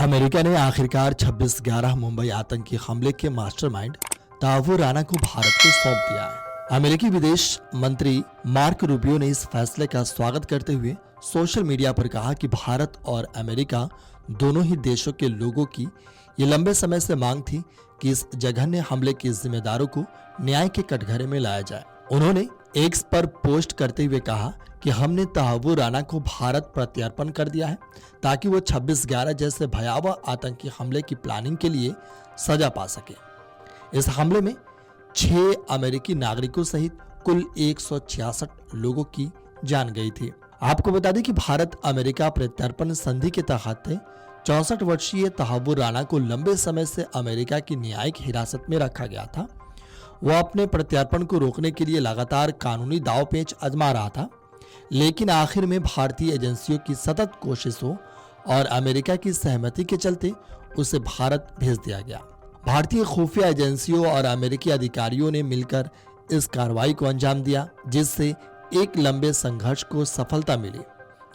America ने आखिरकार 26/11 मुंबई आतंकी हमले के मास्टरमाइंड तहव्वुर राना को भारत को सौंप दिया है। अमेरिकी विदेश मंत्री मार्क रूबियो ने इस फैसले का स्वागत करते हुए सोशल मीडिया पर कहा कि भारत और अमेरिका दोनों ही देशों के लोगों की ये लंबे समय से मांग थी कि इस जघन्य हमले के जिम्मेदारों को न्याय के कटघरे में लाया जाए। उन्होंने एक्स पर पोस्ट करते हुए कहा कि हमने तहव्वुर राना को भारत प्रत्यर्पण कर दिया है ताकि वो 26/11 जैसे भयावह आतंकी हमले की प्लानिंग के लिए सजा पा सके। इस हमले में 6 अमेरिकी नागरिकों सहित कुल 166 लोगों की जान गई थी। आपको बता दें कि भारत अमेरिका प्रत्यर्पण संधि के तहत 64 वर्षीय तहव्वुर राना को लंबे समय से अमेरिका की न्यायिक हिरासत में रखा गया था। वह अपने प्रत्यर्पण को रोकने के लिए लगातार कानूनी दांव-पेच आजमा रहा था, लेकिन आखिर में भारतीय एजेंसियों की सतत कोशिशों और अमेरिका की सहमति के चलते उसे भारत भेज दिया गया। भारतीय खुफिया एजेंसियों और अमेरिकी अधिकारियों ने मिलकर इस कार्रवाई को अंजाम दिया, जिससे एक लंबे संघर्ष को सफलता मिली।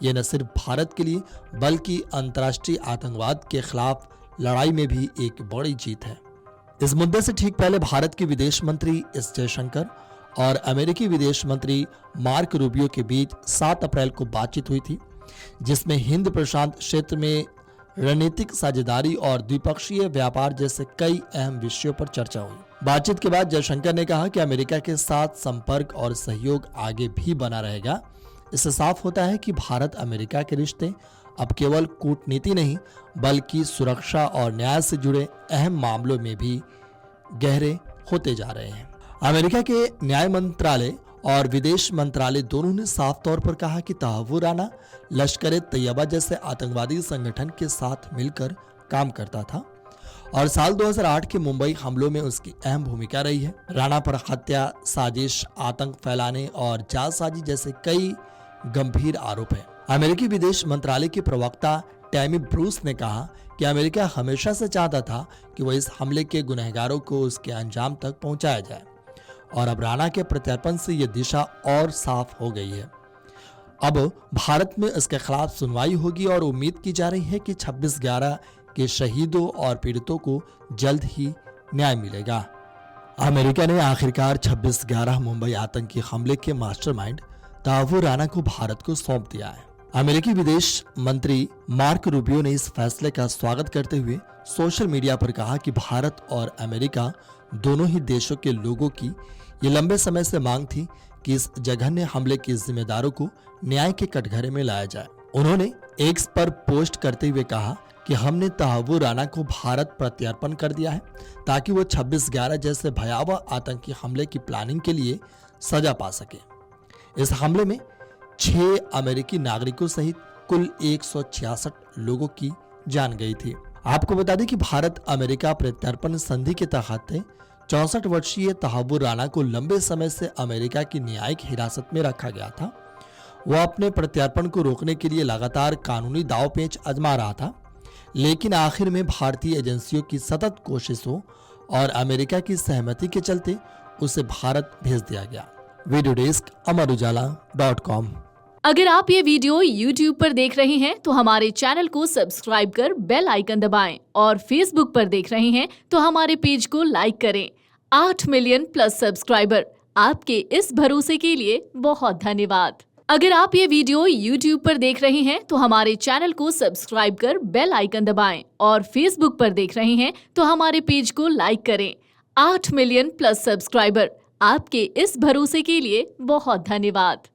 ये न सिर्फ भारत के लिए बल्कि अंतर्राष्ट्रीय आतंकवाद के खिलाफ लड़ाई में भी एक बड़ी जीत है। इस मुद्दे से ठीक पहले भारत के विदेश मंत्री एस जयशंकर और अमेरिकी विदेश मंत्री मार्क रूबियो के बीच 7 अप्रैल को बातचीत हुई थी, जिसमें हिंद प्रशांत क्षेत्र में रणनीतिक साझेदारी और द्विपक्षीय व्यापार जैसे कई अहम विषयों पर चर्चा हुई। बातचीत के बाद जयशंकर ने कहा कि अमेरिका के साथ संपर्क और सहयोग आगे भी बना रहेगा। इससे साफ होता है कि भारत अमेरिका के रिश्ते अब केवल कूटनीति नहीं बल्कि सुरक्षा और न्याय से जुड़े अहम मामलों में भी गहरे होते जा रहे हैं। अमेरिका के न्याय मंत्रालय और विदेश मंत्रालय दोनों ने साफ तौर पर कहा कि तहव्वुर राना लश्कर-ए-तैयबा जैसे आतंकवादी संगठन के साथ मिलकर काम करता था और साल 2008 के मुंबई हमलों में उसकी अहम भूमिका रही है। राणा पर हत्या, साजिश, आतंक फैलाने और जालसाजी जैसे कई गंभीर आरोप हैं। अमेरिकी विदेश मंत्रालय के प्रवक्ता टैमी ब्रूस ने कहा कि अमेरिका हमेशा से चाहता था कि वह इस हमले के गुनहगारों को उसके अंजाम तक पहुंचाया जाए और अब राणा के प्रत्यर्पण से यह दिशा और साफ हो गई है। अब भारत में इसके खिलाफ सुनवाई होगी और उम्मीद की जा रही है कि 26/11 के शहीदों और पीड़ितों को जल्द ही न्याय मिलेगा। अमेरिका ने आखिरकार 26/11 मुंबई आतंकी हमले के मास्टरमाइंड तहव्वुर राना को भारत को सौंप दिया है। अमेरिकी विदेश मंत्री मार्क रूबियो ने इस फैसले का स्वागत करते हुए सोशल मीडिया पर कहा कि भारत और अमेरिका दोनों ही देशों के लोगों की ये लंबे समय से मांग थी कि इस जघन्य हमले के जिम्मेदारों को न्याय के कटघरे में लाया जाए। उन्होंने एक्स पर पोस्ट करते हुए कहा कि हमने तहव्वुर राना को भारत प्रत्यर्पण कर दिया है ताकि वो 26/11 जैसे भयावह आतंकी हमले की प्लानिंग के लिए सजा पा सके। इस हमले में 6 अमेरिकी नागरिकों सहित कुल 166 लोगों की जान गई थी। आपको बता दें कि भारत अमेरिका प्रत्यर्पण संधि के तहत 64 वर्षीय तहव्वुर राना को लंबे समय से अमेरिका की न्यायिक हिरासत में रखा गया था। वह अपने प्रत्यर्पण को रोकने के लिए लगातार कानूनी दांव-पेच आजमा रहा था, लेकिन आखिर में भारतीय एजेंसियों की सतत कोशिशों और अमेरिका की सहमति के चलते उसे भारत भेज दिया गया। Video desk amarujala.com। अगर आप ये वीडियो YouTube पर देख रहे हैं तो हमारे चैनल को सब्सक्राइब कर बेल आइकन दबाएं और Facebook पर देख रहे हैं तो हमारे पेज को लाइक करें। 8 मिलियन प्लस सब्सक्राइबर, आपके इस भरोसे के लिए बहुत धन्यवाद। अगर आप ये वीडियो YouTube पर देख रहे हैं तो हमारे चैनल को सब्सक्राइब कर बेल आइकन दबाएं और Facebook पर देख रहे हैं तो हमारे पेज को लाइक करें। 8 मिलियन प्लस सब्सक्राइबर, आपके इस भरोसे के लिए बहुत धन्यवाद।